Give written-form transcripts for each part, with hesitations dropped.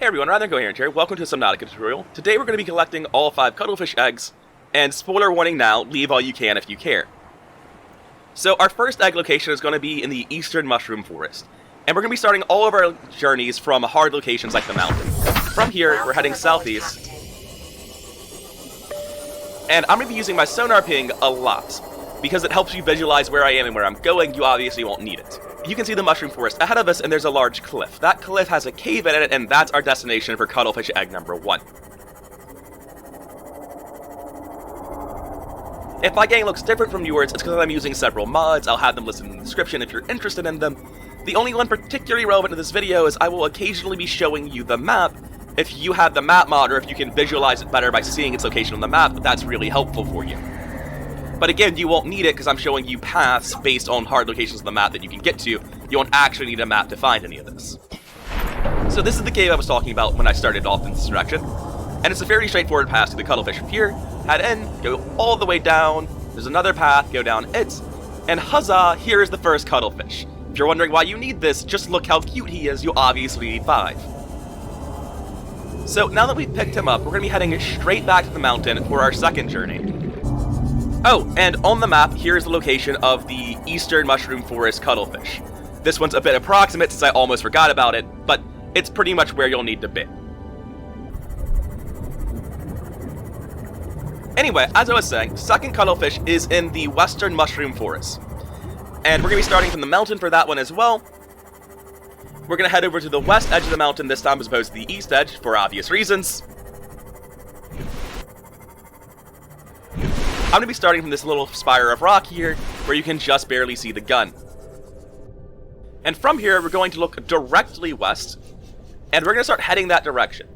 Hey everyone, Incoherent here. Welcome to a Subnautica tutorial. Today we're going to be collecting all 5 cuttlefish eggs, and spoiler warning now, leave all you can if you care. So our first egg location is going to be in the eastern mushroom forest, and we're going to be starting all of our journeys from hard locations like the mountain. From here, we're heading southeast, and I'm going to be using my sonar ping a lot, because it helps you visualize where I am and where I'm going. You obviously won't need it. You can see the mushroom forest ahead of us, and there's a large cliff. That cliff has a cave in it, and that's our destination for cuttlefish egg number 1. If my game looks different from yours, it's because I'm using several mods. I'll have them listed in the description if you're interested in them. The only one particularly relevant to this video is I will occasionally be showing you the map. If you have the map mod, or if you can visualize it better by seeing its location on the map, that's really helpful for you. But again, you won't need it because I'm showing you paths based on hard locations on the map that you can get to. You won't actually need a map to find any of this. So this is the cave I was talking about when I started off in this direction. And it's a very straightforward path to the cuttlefish from here. Head in, go all the way down. There's another path, go down it. And huzzah, here is the first cuttlefish. If you're wondering why you need this, just look how cute he is. You obviously need 5. So now that we've picked him up, we're going to be heading straight back to the mountain for our second journey. Oh, and on the map, here's the location of the eastern mushroom forest cuttlefish. This one's a bit approximate since I almost forgot about it, but it's pretty much where you'll need to be. Anyway, as I was saying, second cuttlefish is in the western mushroom forest. And we're going to be starting from the mountain for that one as well. We're going to head over to the west edge of the mountain this time as opposed to the east edge, for obvious reasons. I'm going to be starting from this little spire of rock here, where you can just barely see the gun. And from here, we're going to look directly west, and we're going to start heading that direction.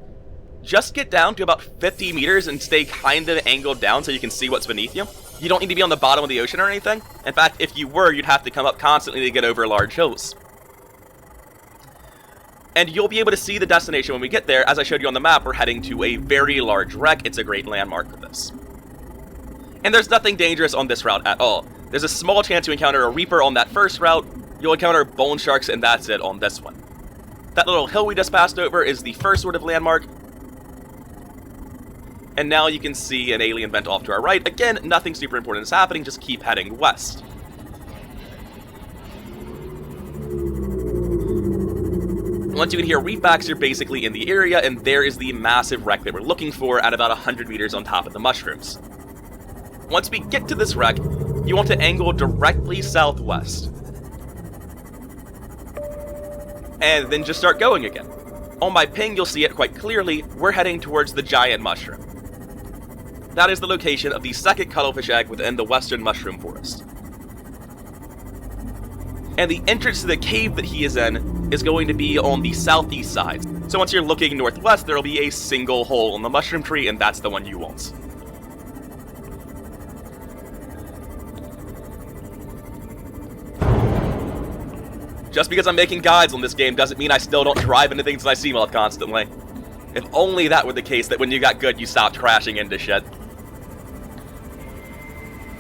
Just get down to about 50 meters and stay kind of angled down so you can see what's beneath you. You don't need to be on the bottom of the ocean or anything. In fact, if you were, you'd have to come up constantly to get over large hills. And you'll be able to see the destination when we get there. As I showed you on the map, we're heading to a very large wreck. It's a great landmark for this. And there's nothing dangerous on this route at all. There's a small chance you encounter a reaper on that first route. You'll encounter bone sharks, and that's it on this one. That little hill we just passed over is the first sort of landmark. And now you can see an alien vent off to our right. Again, nothing super important is happening, just keep heading west. Once you can hear reefbacks, you're basically in the area, and there is the massive wreck that we're looking for at about 100 meters on top of the mushrooms. Once we get to this wreck, you want to angle directly southwest. And then just start going again. On my ping, you'll see it quite clearly. We're heading towards the giant mushroom. That is the location of the second cuttlefish egg within the western mushroom forest. And the entrance to the cave that he is in is going to be on the southeast side. So once you're looking northwest, there will be a single hole in the mushroom tree, and that's the one you want. Just because I'm making guides on this game doesn't mean I still don't drive into things that I see mod constantly. If only that were the case, that when you got good, you stopped crashing into shit.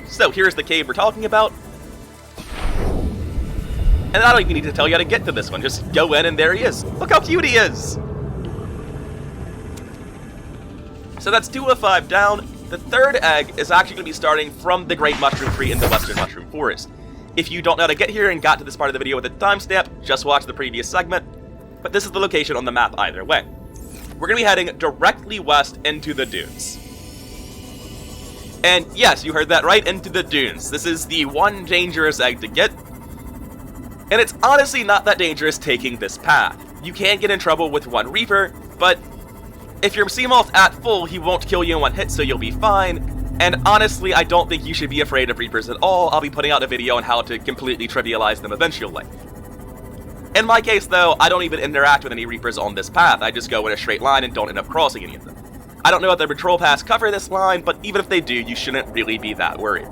So here's the cave we're talking about. And I don't even need to tell you how to get to this one. Just go in and there he is. Look how cute he is! So that's 2 of 5 down. The third egg is actually going to be starting from the Great Mushroom Tree in the Western Mushroom Forest. If you don't know how to get here and got to this part of the video with a timestamp, just watch the previous segment. But this is the location on the map either way. We're going to be heading directly west into the dunes. And yes, you heard that right, into the dunes. This is the one dangerous egg to get. And it's honestly not that dangerous taking this path. You can get in trouble with one reaper, but if your Seamoth at full, he won't kill you in one hit, so you'll be fine. And honestly, I don't think you should be afraid of reapers at all. I'll be putting out a video on how to completely trivialize them eventually. In my case, though, I don't even interact with any reapers on this path. I just go in a straight line and don't end up crossing any of them. I don't know if the patrol paths cover this line, but even if they do, you shouldn't really be that worried.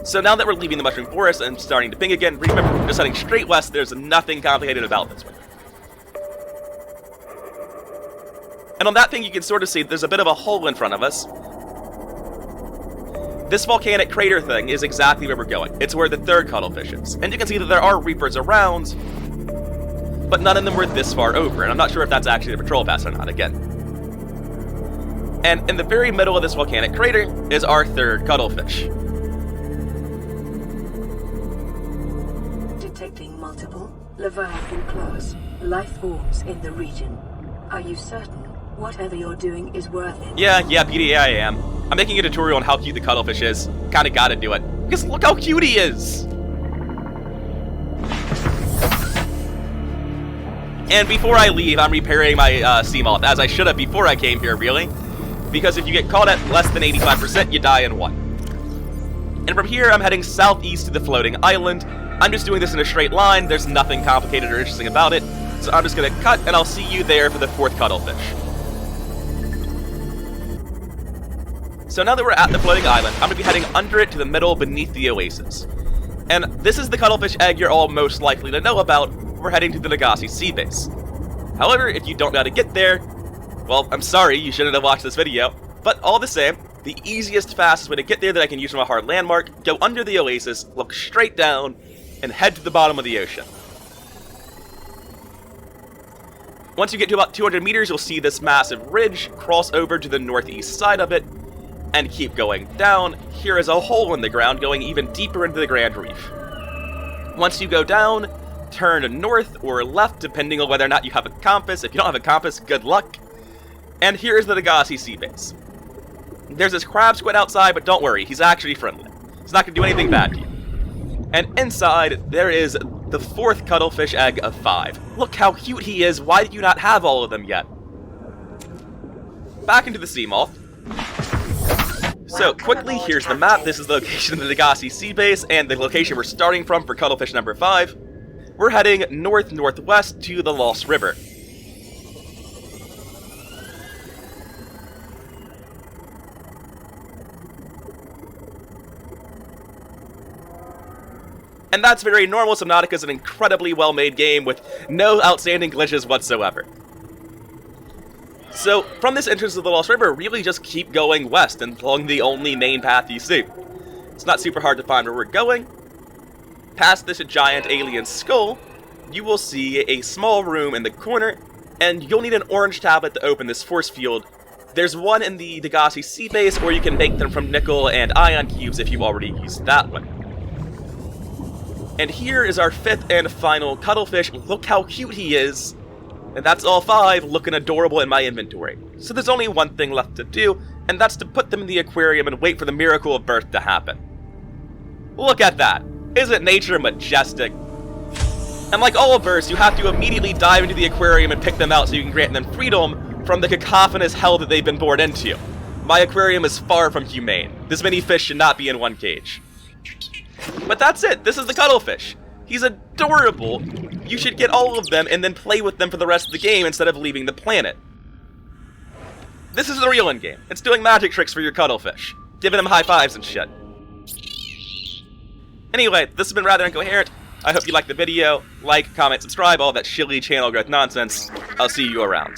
So now that we're leaving the mushroom forest and starting to ping again, remember, we're just heading straight west. There's nothing complicated about this one. And on that thing, you can sort of see there's a bit of a hole in front of us. This volcanic crater thing is exactly where we're going. It's where the third cuttlefish is. And you can see that there are reapers around, but none of them were this far over, and I'm not sure if that's actually the patrol pass or not, again. And in the very middle of this volcanic crater is our third cuttlefish. Detecting multiple Leviathan-class life forms in the region. Are you certain whatever you're doing is worth it? Yeah, PDA, I am. I'm making a tutorial on how cute the cuttlefish is. Kinda gotta do it. Because look how cute he is! And before I leave, I'm repairing my sea moth, as I should have before I came here, really. Because if you get caught at less than 85%, you die in 1. And from here, I'm heading southeast to the floating island. I'm just doing this in a straight line, there's nothing complicated or interesting about it. So I'm just gonna cut, and I'll see you there for the 4th cuttlefish. So now that we're at the floating island, I'm gonna be heading under it to the middle beneath the oasis. And this is the cuttlefish egg you're all most likely to know about. We're heading to the Degasi Sea Base. However, if you don't know how to get there, well, I'm sorry, you shouldn't have watched this video. But all the same, the easiest, fastest way to get there that I can use from a hard landmark, go under the oasis, look straight down, and head to the bottom of the ocean. Once you get to about 200 meters, you'll see this massive ridge cross over to the northeast side of it, and keep going down. Here is a hole in the ground going even deeper into the Grand Reef. Once you go down, turn north or left, depending on whether or not you have a compass. If you don't have a compass, good luck. And here is the Degasi Sea Base. There's this crab squid outside, but don't worry, he's actually friendly. He's not going to do anything bad to you. And inside, there is the 4th cuttlefish egg of 5. Look how cute he is. Why did you not have all of them yet? Back into the sea moth. So, quickly, here's the map. This is the location of the Degasi Seabase, and the location we're starting from for cuttlefish number 5. We're heading north-northwest to the Lost River. And that's very normal. Subnautica is an incredibly well-made game with no outstanding glitches whatsoever. So, from this entrance to the Lost River, really just keep going west and along the only main path you see. It's not super hard to find where we're going. Past this giant alien skull, you will see a small room in the corner, and you'll need an orange tablet to open this force field. There's one in the Degasi Sea Base, or you can make them from nickel and ion cubes if you've already used that one. And here is our 5th and final cuttlefish. Look how cute he is. And that's all 5 looking adorable in my inventory. So there's only one thing left to do, and that's to put them in the aquarium and wait for the miracle of birth to happen. Look at that. Isn't nature majestic? And like all birds, you have to immediately dive into the aquarium and pick them out so you can grant them freedom from the cacophonous hell that they've been born into. My aquarium is far from humane. This many fish should not be in one cage. But that's it. This is the cuttlefish. He's adorable. You should get all of them and then play with them for the rest of the game instead of leaving the planet. This is the real endgame. It's doing magic tricks for your cuttlefish. Giving them high fives and shit. Anyway, this has been rather incoherent. I hope you liked the video. Like, comment, subscribe, all that shilly channel growth nonsense. I'll see you around.